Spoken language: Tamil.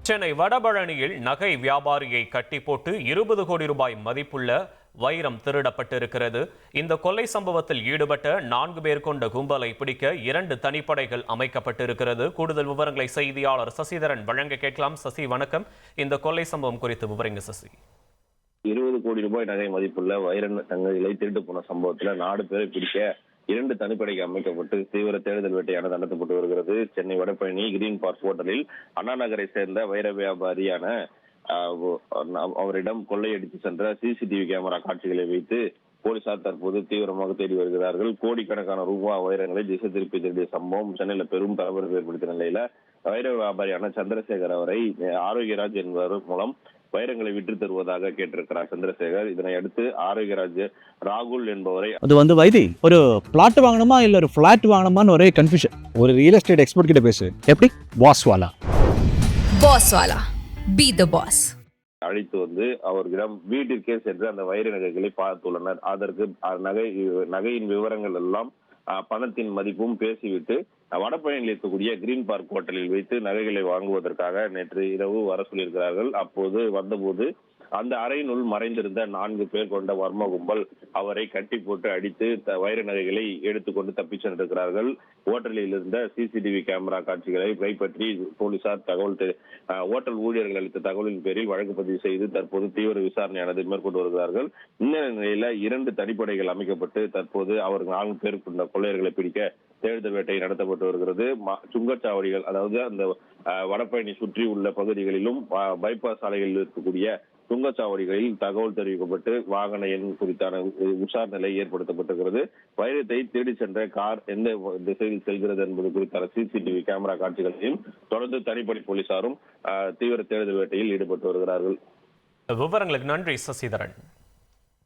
சென்னை வடபழனியில் நகை வியாபாரியை கட்டி போட்டு 20 கோடி ரூபாய் மதிப்புள்ள வைரம் திருடப்பட்டிருக்கிறது. இந்த கொள்ளை சம்பவத்தில் ஈடுபட்ட 4 பேர் கொண்ட கும்பலை பிடிக்க 2 தனிப்படைகள் அமைக்கப்பட்டிருக்கிறது. கூடுதல் விவரங்களை செய்தியாளர் சசிதரன் வழங்க கேட்கலாம். சசி, வணக்கம். இந்த கொள்ளை சம்பவம் குறித்து விவரங்க சசி. 20 கோடி ரூபாய் நகை மதிப்புள்ள வைர தங்கங்களை திருட்டு போன சம்பவத்தில் 4 பேரை பிடிக்க 2 தனிப்படைக்கு அமைக்கப்பட்டு தீவிர தேடுதல் வேட்டையானது நடத்தப்பட்டு வருகிறது. சென்னை வடபழனி கிரீன் பார்க் ஹோட்டலில் அண்ணா நகரை சேர்ந்த வைர வியாபாரியான அவரிடம் கொள்ளையடித்து சென்ற சிசிடிவி கேமரா காட்சிகளை வைத்து போலீசார் தற்போது தீவிரமாக தேடி வருகிறார்கள். கோடிக்கணக்கான ரூபாய் வைரங்களை திசை திருப்பி திருடிய சம்பவம் சென்னையில பெரும் பரபரப்பு ஏற்படுத்திய நிலையில வைர வியாபாரியான சந்திரசேகர் அவரை ஆரோக்கியராஜ் என்பவர் மூலம் வைரங்களை விற்று தருவதாக கேட்டிருக்கிறார் சந்திரசேகர். இதனை அடுத்து ஆரோக்கியராஜ் ராகுல் என்பவரை அது வைத்தி ஒரு பிளாட் வாங்கணுமா இல்ல ஒரு பிளாட் வாங்கணுமான்னு ஒரே கன்ஃபியூஷன். ஒரு ரியல் எஸ்டேட் எக்ஸ்பர்ட் கிட்ட பேசு. எப்படி? பாஸ்வாலா பி தி பாஸ் அழைத்து வந்து அவர்களிடம் வீட்டிற்கே சென்று அந்த வைர நகைகளை பார்த்துள்ளனர். அதற்கு நகையின் விவரங்கள் எல்லாம் பணத்தின் மதிப்பும் பேசிவிட்டு வடபழனியில் இருக்கக்கூடிய கிரீன் பார்க் ஹோட்டலில் வைத்து நகைகளை வாங்குவதற்காக நேற்று இரவு வர சொல்லியிருக்கிறார்கள். அப்போது வந்தபோது அந்த அறையினுள் மறைந்திருந்த 4 பேர் கொண்ட மர்ம கும்பல் அவரை கட்டி போட்டு அடித்து வைர நகைகளை எடுத்துக்கொண்டு தப்பி சென்றிருக்கிறார்கள். ஹோட்டலில் இருந்த சிசிடிவி கேமரா காட்சிகளை கைப்பற்றி போலீசார் ஹோட்டல் ஊழியர்கள் அளித்த தகவலின் பேரில் வழக்கு பதிவு செய்து தற்போது தீவிர விசாரணையானது மேற்கொண்டு வருகிறார்கள். இந்த நிலையில 2 தனிப்படைகள் அமைக்கப்பட்டு தற்போது அவர்கள் 4 பேர் கொண்ட கொள்ளையர்களை பிடிக்க தேடுதல் வேட்டை நடத்தப்பட்டு வருகிறது. சுங்கச்சாவடிகள், அதாவது அந்த வடபழனி சுற்றி உள்ள பகுதிகளிலும் பைபாஸ் சாலைகளில் இருக்கக்கூடிய சுங்கச்சாவடிகளில் தகவல் தெரிவிக்கப்பட்டு வாகன எண் குறித்தான உஷார் நிலை ஏற்படுத்தப்பட்டிருக்கிறது. வைரத்தை தேடி சென்ற கார் எந்த திசையில் செல்கிறது என்பது குறித்தான சிசிடிவி கேமரா காட்சிகளையும் தொடர்ந்து தனிப்படை போலீசாரும் தீவிர தேடுதல் வேட்டையில் ஈடுபட்டு வருகிறார்கள். விவரங்களுக்கு நன்றி சசிதரன்.